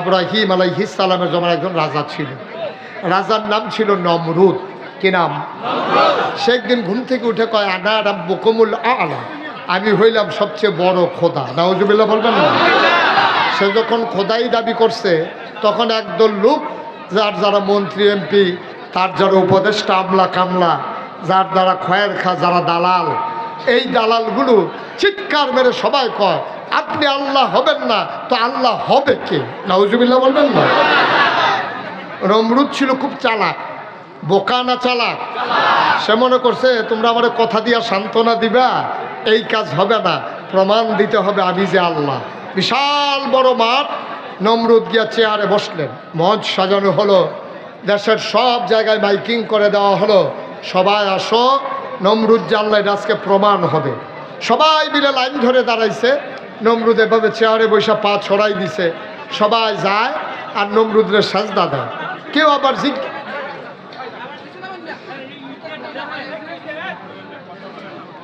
ইব্রাহিম আলাইহিস সালামের জমানায় একজন রাজা ছিল। রাজার নাম ছিল নমরুদ। কি নাম? সে একদিন ঘুম থেকে উঠে কয়, আনা রাব্বুকুমুল আ'লা, আমি হইলাম সবচেয়ে বড় খোদা। নাউজুবিল্লাহ বলবেন না? সে যখন খোদাই দাবি করছে, তখন একদল লোক, যারা মন্ত্রী এমপি, তার যারা উপদেষ্টা আমলা কামলা, যার দ্বারা খয়ের খা, যারা দালাল, এই দালালগুলো চিৎকার মেরে সবাই কয়, আপনি আল্লাহ হবেন না তো আল্লাহ হবে কে? নাউজুবিল্লাহ বলবেন না? নমরুদ ছিল খুব চালাক। বোকা না চালাক? সে মনে করছে তোমরা আমার কথা দিয়া সান্ত্বনা দিবা, এই কাজ হবে না, প্রমাণ দিতে হবে আমি যে আল্লাহ। বিশাল বড় মাঠ, নমরুদ গিয়া চেয়ারে বসলেন। মঞ্চ সাজানো হলো, দেশের সব জায়গায় মাইকিং করে দেওয়া হলো, সবাই আসো, নমরুদ যে আল্লাহ এটা আজকে প্রমাণ হবে। সবাই মিলে লাইন ধরে দাঁড়াইছে। নমরুদ এভাবে চেয়ারে বৈশা পা ছড়াই দিছে। সবাই যায় আর নমরুদের সাজদা দেয়। কেউ আবার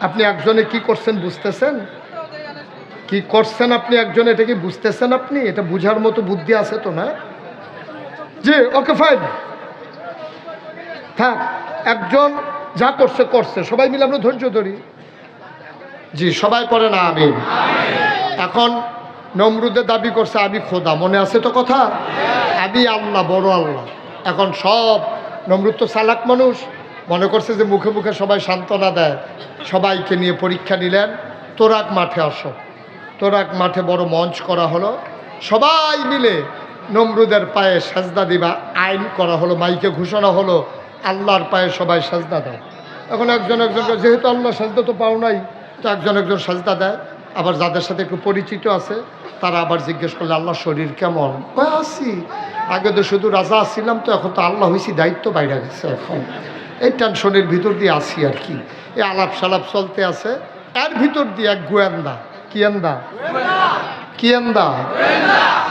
আপনি একজনে কি করছেন বুঝতেছেন? কি করছেন আপনি একজনে, এটা কি বুঝতেছেন? আপনি এটা বুঝার মতো বুদ্ধি আছে তো না? জি, ওকে ফাইন, থাক। একজন যা করছে করছে, সবাই মিলে আমরা ধৈর্য ধরি। জি, সবাই পড়ে না আমিন। এখন নমরুদের দাবি করছে আমি খোদা, মনে আছে তো কথা? আমি আল্লাহ, বড় আল্লাহ। এখন সব, নমরুদ তো চালাক মানুষ, মনে করছে যে মুখে মুখে সবাই সান্ত্বনা দেয়। সবাইকে নিয়ে পরীক্ষা নিলেন, তোরাক মাঠে আসো। তোরাক মাঠে বড় মঞ্চ করা হলো, সবাই মিলে নমরুদের পায়ে সাজদা দিবা আইন করা হলো, মাইকে ঘোষণা হলো আল্লাহর পায়ে সবাই সাজদা দেয়। এখন একজন যেহেতু আল্লাহ সাজদা তো পাও নাই, তো একজন সাজদা দেয়। আবার যাদের সাথে একটু পরিচিত আছে তারা আবার জিজ্ঞেস করলে আল্লাহ শরীর কেমন? আসি, আগে তো শুধু রাজা আসছিলাম, তো এখন তো আল্লাহ হয়েছি, দায়িত্ব বাইরে গেছে, এখন এই টেনশনের ভিতর দিয়ে আসি আর কি। এই আলাপ সালাপ চলতে আছে, এর ভিতর দিয়ে এক গোয়েন্দা,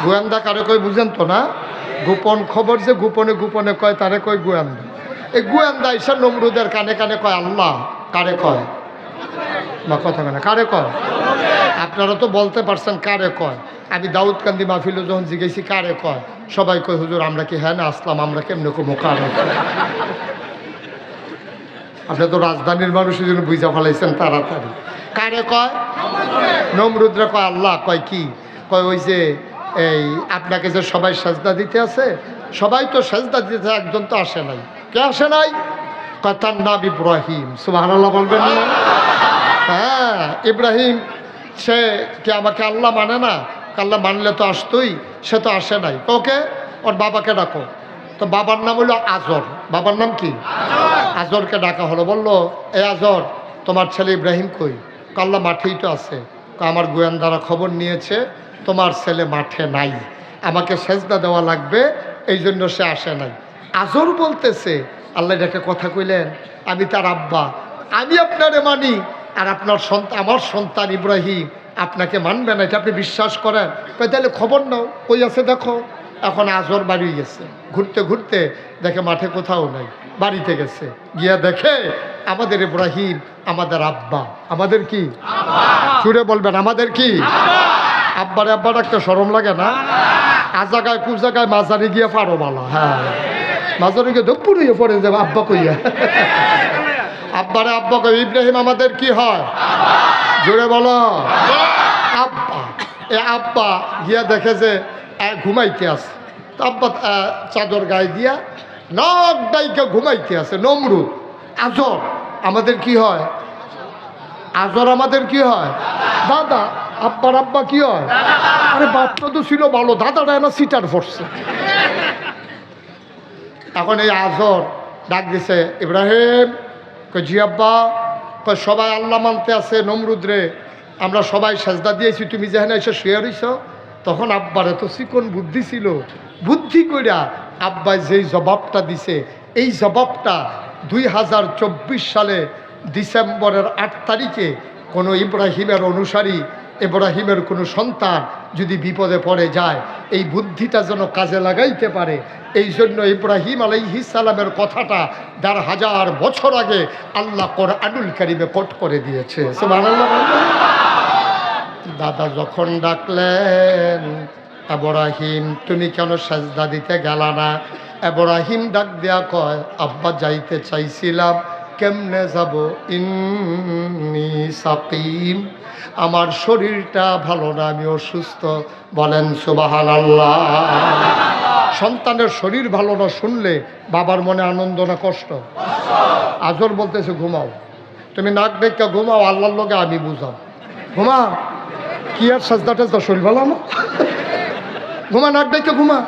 গোয়েন্দা কারে কয় বুঝেন তো না? গোপন খবর যে গোপনে গোপনে কয় তারে কয় গোয়েন্দা। এই গোয়েন্দা এসে নমরুদের কানে কানে কয় আল্লাহ। কারে কয়? বা কথা কেন কারে কয়? আপনারা তো বলতে পারছেন কারে কয়। আমি দাউদকান্দি মাহফিলে যখন জিজ্ঞেসি কারে কয়, সবাই কয় হুজুর আমরা কি হ্যাঁ না আসলাম, আমরা কেমনে কমো কারে কয়। আপনি তো রাজধানীর মানুষের জন্য বুঝা ফেলাইছেন তাড়াতাড়ি। কারে কয়? নমরুদরে কয় আল্লাহ। কয় কি? কয় ওই যে এই আপনাকে যে সবাই সাজদা দিতে আছে, সবাই তো সাজদা দিতে, একজন তো আসে নাই। কে আসে নাই? কয় তার নাম ইব্রাহিম। সুবহানাল্লাহ বলবেন না? হ্যাঁ, ইব্রাহিম। সে কি আমাকে আল্লাহ মানে না? আল্লাহ মানলে তো আসতোই, সে তো আসে নাই। ওকে, ওর বাবাকে ডাকো। তো বাবার নাম হলো আজর। বাবার নাম কি? আজরকে ডাকা হলো। বললো এ আজর, তোমার ছেলে ইব্রাহিম কই? আল্লাহ মাঠেই তো আছে। আমার গোয়েন্দারা খবর নিয়েছে তোমার ছেলে মাঠে নাই, আমাকে সেজদা দেওয়া লাগবে, এই জন্য সে আসে নাই। আজর বলতেছে আল্লাহ এটাকে কথা কইলেন, আমি তার আব্বা, আমি আপনারে মানি, আর আপনার সন্তান, আমার সন্তান ইব্রাহিম আপনাকে মানবে না, এটা আপনি বিশ্বাস করেন? তাহলে খবর নাও, কই আছে দেখো। এখন আজর বাড়ি গেছে, ঘুরতে ঘুরতে দেখে মাঠে কোথাও নাই, বাড়িতে গেছে, গিয়া দেখে আমাদের ইব্রাহিম, আমাদের আব্বা। আমাদের কি? চুড়ে বলবেন আমাদের কি? আব্বারে আব্বা ডাকতে শরম লাগে না? আজাগায় কুজাগায় মাজারে গিয়ে পারো বালা। হ্যাঁ, মাজারে গিয়ে ধপ্পুর হয়ে পড়ে যাবে আব্বা কইয়া। আব্বারে আব্বা কই। ইব্রাহিম আমাদের কি হয়? জোরে বলো আব্বা। এ আব্বা গিয়া দেখে যে ঘুমাইতে আছে, তো আব্বা চাদর গায়ে দিয়া নখ ডাইকে ঘুমাইতে আছে। নমরুদ আজর আমাদের কি হয়? আজর আমাদের কি হয়? দাদা। আব্বার আব্বা কি হয়? আরে বাপটা তো ছিল ভালো, দাদাটা না সিটার পড়ছে। এখন এই আজর ডাক দিছে ইব্রাহিম। কই জি আব্বা। কই সবাই আল্লাহ মানতে আছে, নমরুদ রে আমরা সবাই সাজদা দিয়েছি, তুমি যেখানে এসে শুয়ে রইছ। তখন আব্বার এত চিকন বুদ্ধি ছিল, বুদ্ধি কইরা আব্বাই যেই জবাবটা দিছে, এই জবাবটা 2024 সালে ডিসেম্বরের 8 তারিখে কোনো ইব্রাহিমের অনুসারী, ইব্রাহিমের কোনো সন্তান যদি বিপদে পড়ে যায়, এই বুদ্ধিটা যেন কাজে লাগাইতে পারে, এই জন্য ইব্রাহিম আলাইহিস সালামের কথাটা 1000 বছর আগে আল্লাহ কোরআনুল কারীমে কোট করে দিয়েছে। সুবহানাল্লাহ। দাদা যখন ডাকলেন ইব্রাহিম তুমি কেন সাজদা দিতে গেলা না? ইব্রাহিম ডাক দেয়া কয়, আব্বা যাইতে চাইছিলাম, কেমনে যাব, ইন্নী সাকিম, আমার শরীরটা ভালো না, আমি অসুস্থ। বলেন সুবহানাল্লাহ। সন্তানের শরীর ভালো না শুনলে বাবার মনে আনন্দ না কষ্ট? আজর বলতেছে ঘুমাও, তুমি নাক ডেকে ঘুমাও, আল্লাহর লগে আমি বুঝাম। ঘুমা, কি আর সাজদা টাজদা শরীর ভালো না? ঘুমা, নাক ডেকে ঘুমা।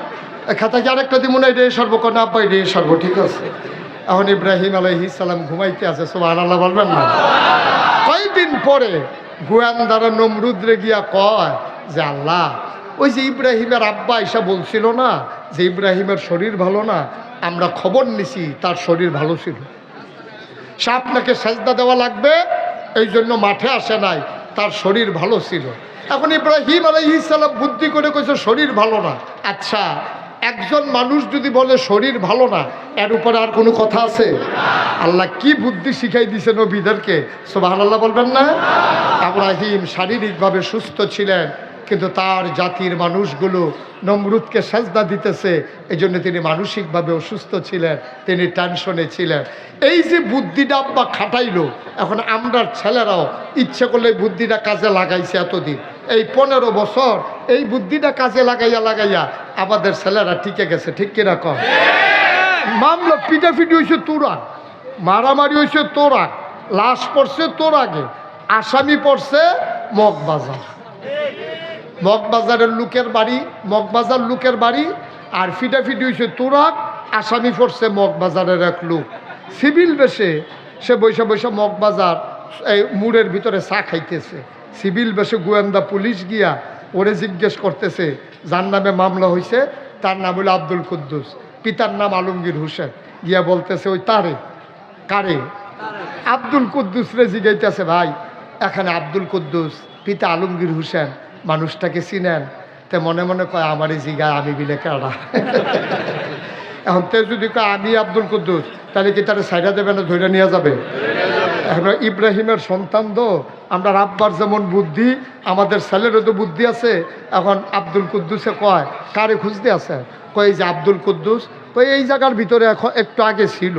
খাতা কি আরেকটা দিব না, এটা সর্ব কন্যা আব্বা, এটা সর্ব, ঠিক আছে। এখন ইব্রাহিম আলাইহিস সালাম ঘুমাইতে আছে, সুবহানাল্লাহ বলবেন না? কয়েকদিন পরে গোয়েন্দারা নমরুদরে গিয়া কয় যে আল্লাহ, ওই যে ইব্রাহিমের আব্বা এসা বলছিল না যে ইব্রাহিমের শরীর ভালো না, আমরা খবর নিছি তার শরীর ভালো ছিল, সে আপনাকে সাজদা দেওয়া লাগবে এই জন্য মাঠে আসে নাই, তার শরীর ভালো ছিল। এখন ইব্রাহিম আলাইহিস সালাম বুদ্ধি করে কইছে শরীর ভালো না। আচ্ছা, একজন মানুষ যদি বলে শরীর ভালো না, এর উপরে আর কোনো কথা আছে? আল্লাহ কি বুদ্ধি শিখাই দিছে নবীদেরকে, সুবহানাল্লাহ বলবেন না? ইব্রাহিম শারীরিকভাবে সুস্থ ছিলেন, কিন্তু তার জাতির মানুষগুলো নমরুদকে সাজদা দিতেছে, এই জন্য তিনি মানসিকভাবে অসুস্থ ছিলেন, তিনি টেনশনে ছিলেন। এই যে বুদ্ধিটা আব্বা খাটাইলো, এখন আমরা ছেলেরাও ইচ্ছে করলে বুদ্ধিটা কাজে লাগাইছে এতদিন, এই 15 বছর এই বুদ্ধিটা কাজে লাগাইয়া আমাদের ছেলেরা টিকে গেছে, ঠিক কিনা কম? মামলা পিটাপিটি হয়েছে তোর আগ, মারামারি হয়েছে তোর আগ, লাশ পড়ছে তোর আগে, আসামি পড়ছে মগবাজার, মগবাজারের লোকের বাড়ি, মগবাজার লোকের বাড়ি, আর ফিটাফিটি হয়েছে তোর আগ, আসামি পড়ছে মগবাজারের এক লোক। সিভিল বেশে সে বৈশা বৈশা মগবাজার এই মুড়ের ভিতরে চা খাইতেছে। সিভিল বেশে গোয়েন্দা পুলিশ গিয়া ওরে জিজ্ঞেস করতেছে, যার নামে মামলা হয়েছে তার নাম হলো আব্দুল কুদ্দুস, পিতার নাম আলমগীর হোসেন। গিয়া বলতেছে ওই তারে, কারে? আব্দুল কুদ্দুস রে জিগাইতেছে, ভাই এখানে আব্দুল কুদ্দুস পিতা আলমগীর হোসেন মানুষটাকে চিনেন? তে মনে মনে কয় আমারই জিগায়, আমি বিলে কেডা? এখন তে যদি কয় আমি আব্দুল কুদ্দুস, তাহলে কি তারা সাইডা দেবে না, ধরে নিয়ে যাবে? এখন ইব্রাহিমের সন্তান তো, আমরা আব্বার যেমন বুদ্ধি আমাদের ছেলেরও তো বুদ্ধি আছে। এখন আব্দুল কুদ্দুসে কয়, কারে খুঁজতে আছে? কয় যে আব্দুল কুদ্দুস, কয় এই জায়গার ভিতরে এখন একটু আগে ছিল,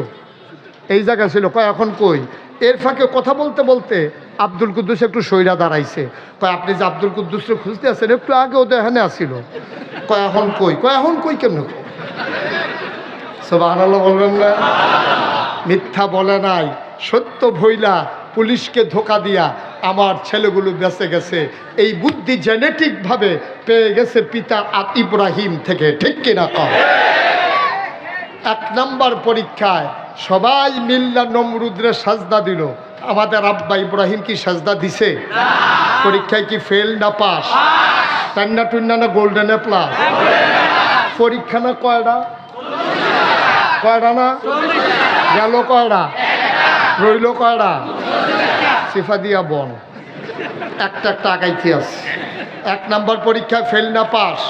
এই জায়গা ছিল। কয় এখন কই? এর ফাঁকে কথা বলতে বলতে আব্দুল কুদ্দুস একটু সইরা দাঁড়াইছে। কয় আপনি যে আব্দুল কুদ্দুসকে খুঁজতে আছেন, একটু আগে ওদের এখানে আসছিল। কয় এখন কই? কয় এখন কই কেমন? সুবহানাল্লাহ বলবেন না? মিথ্যা বলে নাই, সত্য ভইলা পুলিশকে ধোকা দিয়া আমার ছেলেগুলো বেঁচে গেছে। এই বুদ্ধি জেনেটিকভাবে পেয়ে গেছে পিতা ইব্রাহিম থেকে, ঠিক কিনা কম? 1 নম্বর পরীক্ষায় সবাই মিল্লা নমরুদরে সাজদা দিল, আমাদের আব্বা ইব্রাহিম কি সাজদা দিছে? পরীক্ষায় কি ফেল না পাস? টান্না টুন্না না গোল্ডেন প্লাস? পরীক্ষা না কয়টা? কয়টা না গেল? কয়টা রইল? কয়টা? সিফা দিয়া বন একটা আগাইতে আছে। 1 নম্বর পরীক্ষায় ফেল না পাস?